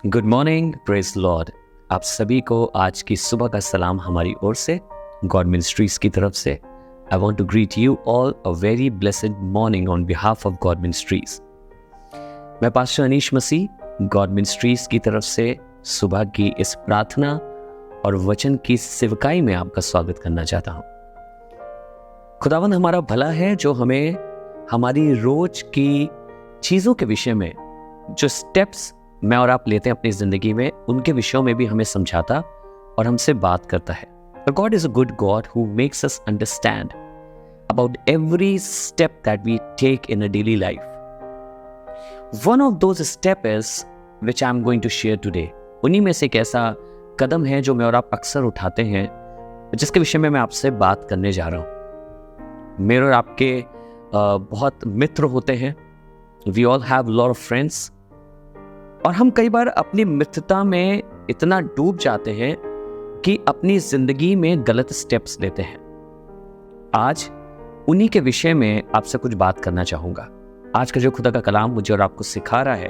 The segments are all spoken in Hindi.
Good morning, praise Lord. आप सभी को आज की सुबह का सलाम हमारी ओर से, गॉड मिनिस्ट्रीज की तरफ से। I want to greet you all a very blessed morning on behalf of God ministries. मैं pastor Anish Masih, God ministries की तरफ से सुबह की इस प्रार्थना और वचन की सेवकाई में आपका स्वागत करना चाहता हूँ। खुदावंद हमारा भला है, जो हमें हमारी रोज की चीज़ों के विषय में जो स्टेप्स मैं और आप लेते हैं अपनी जिंदगी में, उनके विषयों में भी हमें समझाता और हमसे बात करता है। God is a good God who makes us understand about every step that we take in a daily life. One of those step is which I am going to share today. उन्हीं में से एक ऐसा कदम है जो मैं और आप अक्सर उठाते हैं, जिसके विषय में मैं आपसे बात करने जा रहा हूँ। मेरे और आपके बहुत मित्र होते हैं। We all have lot of friends. और हम कई बार अपनी मित्रता में इतना डूब जाते हैं कि अपनी जिंदगी में गलत स्टेप्स लेते हैं। आज उन्हीं के विषय में आपसे कुछ बात करना चाहूंगा। आज का जो खुदा का कलाम मुझे और आपको सिखा रहा है,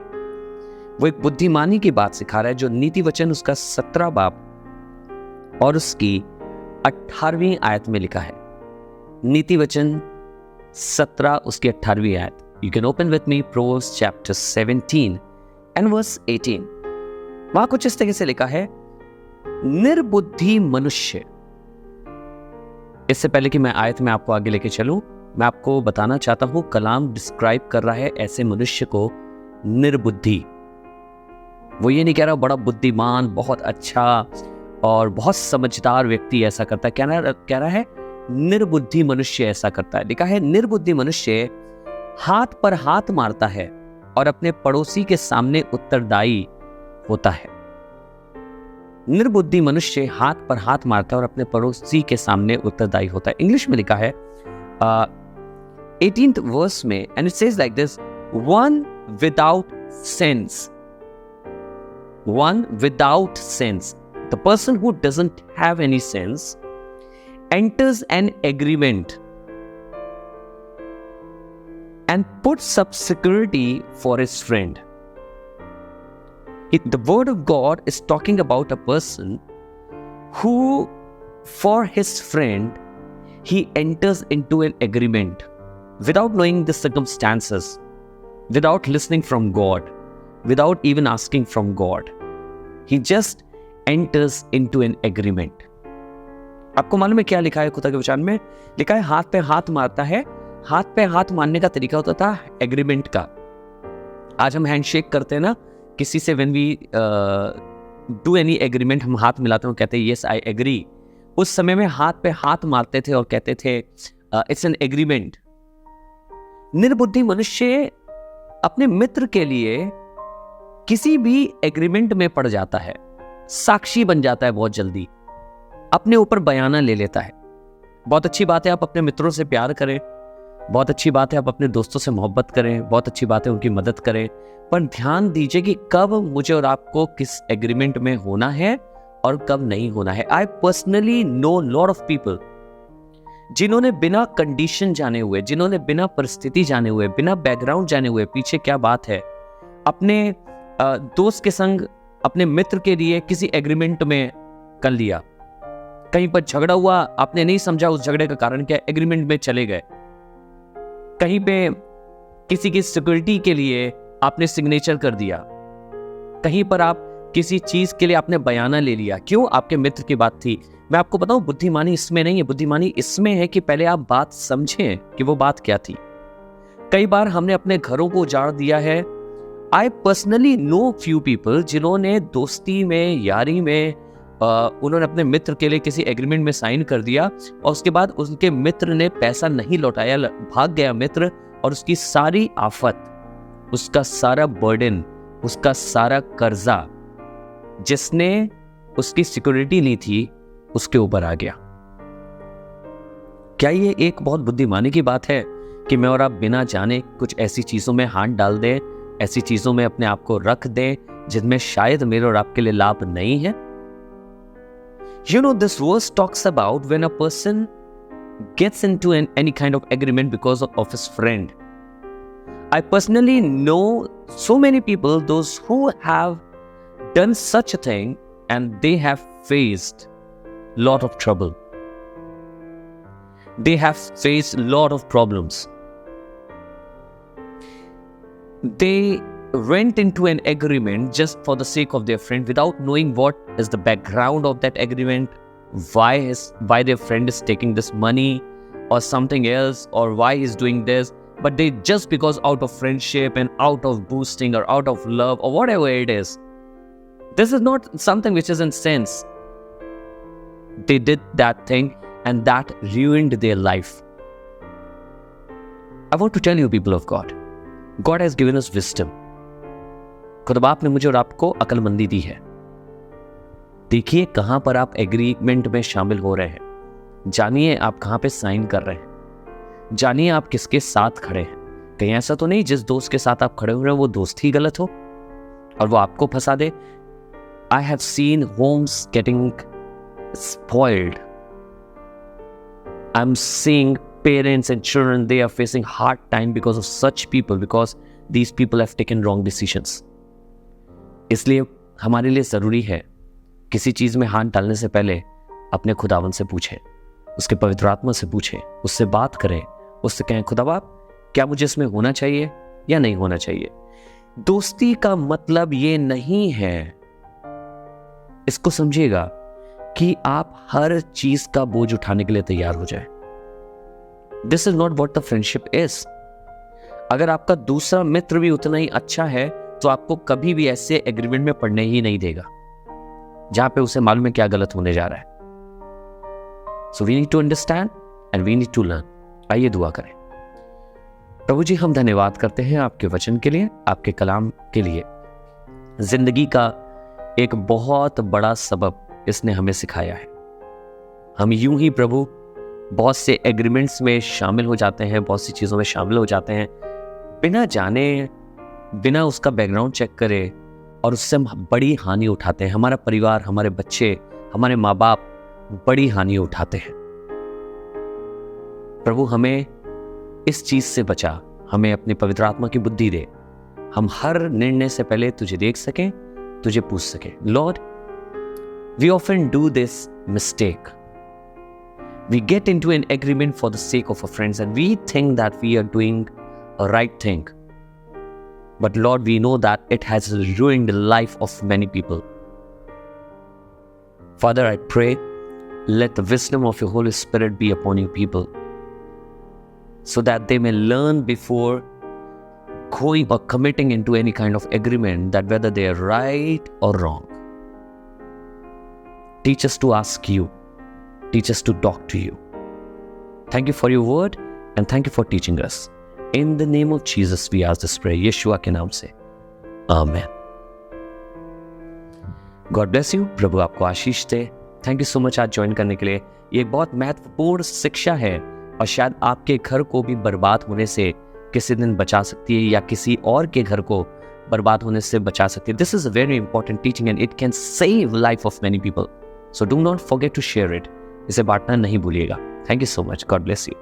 वो एक बुद्धिमानी की बात सिखा रहा है, जो नीति वचन उसका 17 बाब और उसकी 18वीं आयत में लिखा है। नीति वचन 17 उसकी 18वीं आयत। You can open with me proverbs chapter 17 and verse 18। वहां कुछ इस तरह से लिखा है, निर्बुद्धि मनुष्य। इससे पहले कि मैं आयत में आपको आगे लेके चलूं, मैं आपको बताना चाहता हूं, कलाम डिस्क्राइब कर रहा है ऐसे मनुष्य को निर्बुद्धि। वो ये नहीं कह रहा बड़ा बुद्धिमान, बहुत अच्छा और बहुत समझदार व्यक्ति ऐसा करता है। कह रहा है निर्बुद्धि मनुष्य ऐसा करता है। लिखा है, निर्बुद्धि मनुष्य हाथ पर हाथ मारता है और अपने पड़ोसी के सामने उत्तरदायी होता है। निर्बुद्धि मनुष्य हाथ पर हाथ मारता है और अपने पड़ोसी के सामने उत्तरदायी होता है। इंग्लिश में लिखा है 18th वर्स में, and it says like this, one without sense, one without sense, the person who doesn't have any sense enters an agreement and puts up security for his friend. The word of God is talking about a person who, for his friend, he enters into an agreement without knowing the circumstances, without listening from God, without even asking from God. He just enters into an agreement. आपको मालूम है क्या लिखा है खुदा के वचन में? लिखा है, हाथ पे हाथ मारता है। हाथ पे हाथ मारने का तरीका होता था एग्रीमेंट का। आज हम हैंडशेक करते हैं ना किसी से, when we do any agreement, हम हाथ मिलाते हैं, कहते हैं यस आई एग्री। उस समय में हाथ पे हाथ मारते थे और कहते थे इट्स एन एग्रीमेंट। निर्बुद्धि मनुष्य अपने मित्र के लिए किसी भी एग्रीमेंट में पड़ जाता है, साक्षी बन जाता है बहुत जल्दी, अपने ऊपर बयाना ले लेता है। बहुत अच्छी बात है आप अपने मित्रों से प्यार करें, बहुत अच्छी बात है आप अपने दोस्तों से मोहब्बत करें, बहुत अच्छी बात है उनकी मदद करें, पर ध्यान दीजिए कि कब मुझे और आपको किस एग्रीमेंट में होना है और कब नहीं होना है। I personally know lot of people जिन्होंने बिना कंडीशन जाने हुए, जिन्होंने बिना परिस्थिति जाने हुए, बिना बैकग्राउंड जाने हुए, पीछे क्या बात है, अपने दोस्त के संग अपने मित्र के लिए किसी एग्रीमेंट में कर लिया। कहीं पर झगड़ा हुआ, आपने नहीं समझा उस झगड़े का कारण क्या, एग्रीमेंट में चले गए। कहीं पे किसी की सिक्योरिटी के लिए आपने सिग्नेचर कर दिया। कहीं पर आप किसी चीज के लिए आपने बयाना ले लिया। क्यों? आपके मित्र की बात थी। मैं आपको बताऊं, बुद्धिमानी इसमें नहीं है। बुद्धिमानी इसमें है कि पहले आप बात समझें कि वो बात क्या थी। कई बार हमने अपने घरों को उजाड़ दिया है। I personally know few people जिन्होंने दोस्ती में, यारी में, उन्होंने अपने मित्र के लिए किसी एग्रीमेंट में साइन कर दिया और उसके बाद उनके मित्र ने पैसा नहीं लौटाया, भाग गया मित्र, और उसकी सारी आफत, उसका सारा बर्डन, उसका सारा कर्जा जिसने उसकी सिक्योरिटी ली थी उसके ऊपर आ गया। क्या ये एक बहुत बुद्धिमानी की बात है कि मैं और आप बिना जाने कुछ ऐसी चीजों में हाथ डाल दें, ऐसी चीजों में अपने आप को रख दें जिनमें शायद मेरे और आपके लिए लाभ नहीं है? You know, this verse talks about when a person gets into any kind of agreement because of his friend. I personally know so many people, those who have done such a thing and they have faced lot of trouble. They have faced lot of problems. They went into an agreement just for the sake of their friend without knowing what is the background of that agreement, why their friend is taking this money or something else, or why he's doing this. But they just because out of friendship and out of boosting or out of love or whatever it is, this is not something which is in sense. They did that thing and that ruined their life. I want to tell you, people of God, God has given us wisdom. खुदा बाप ने मुझे और आपको अक्लमंदी दी है. देखिए कहां पर आप एग्रीमेंट में शामिल हो रहे हैं. जानिए आप कहां पे साइन कर रहे हैं. जानिए आप किसके साथ खड़े हैं. कहीं ऐसा तो नहीं जिस दोस्त के साथ आप खड़े हो रहे हैं वो दोस्त ही गलत हो और वो आपको फंसा दे. I have seen homes getting spoiled. I'm seeing parents and children, they are facing hard time because of such people, because these people have taken wrong decisions. इसलिए हमारे लिए ज़रूरी है किसी चीज़ में हाथ डालने से पहले अपने खुदावन से पूछें, उसके पवित्र आत्मा से पूछें, उससे बात करें, उससे कहें खुदा बाप क्या मुझे इसमें होना चाहिए या नहीं होना चाहिए. दोस्ती का मतलब ये नहीं है, इसको समझिएगा, कि आप हर चीज का बोझ उठाने के लिए तैयार हो जाए. This is not what the friendship is. अगर आपका दूसरा मित्र भी उतना ही अच्छा है तो आपको कभी भी ऐसे एग्रीमेंट में पड़ने ही नहीं देगा जहां पे उसे मालूम है क्या गलत होने जा रहा है. So we need to understand and we need to learn. आइए दुआ करें. प्रभु जी, हम धन्यवाद करते हैं आपके वचन के लिए, आपके कलाम के लिए. जिंदगी का एक बहुत बड़ा सबक इसने हमें सिखाया है. हम यूं ही प्रभु बहुत से एग्रीमेंट्स में शामिल हो जाते हैं, बहुत सी चीज़ों में शामिल हो जाते हैं बिना जाने, बिना उसका बैकग्राउंड चेक करे, और उससे हम बड़ी हानि उठाते हैं. हमारा परिवार, हमारे बच्चे, हमारे माँ बाप बड़ी हानि उठाते हैं. प्रभु हमें इस चीज़ से बचा, हमें अपनी पवित्र आत्मा की बुद्धि दे. हम हर निर्णय से पहले तुझे देख सकें, तुझे पूछ सकें. Lord, we often do this mistake. We get into an agreement for the sake of our friends and we think that we are doing a right thing. But Lord, we know that it has ruined the life of many people. Father, I pray, let the wisdom of your Holy Spirit be upon your people so that they may learn before going or committing into any kind of agreement that whether they are right or wrong. Teach us to ask you. Teach us to talk to you. Thank you for your word and thank you for teaching us. In the name of Jesus, we ask this prayer. यीशुआ के नाम से. Amen. God bless you. प्रभु आपको आशीष दे. Thank you so much आज ज्वाइन करने के लिए. ये एक बहुत महत्वपूर्ण शिक्षा है और शायद आपके घर को भी बर्बाद होने से किसी दिन बचा सकती है या किसी और के घर को बर्बाद होने से बचा सकती है. This is a very important teaching and it can save life of many people. So do not forget to share it. इसे बांटना नहीं भूलिएगा. Thank you so much. God bless you.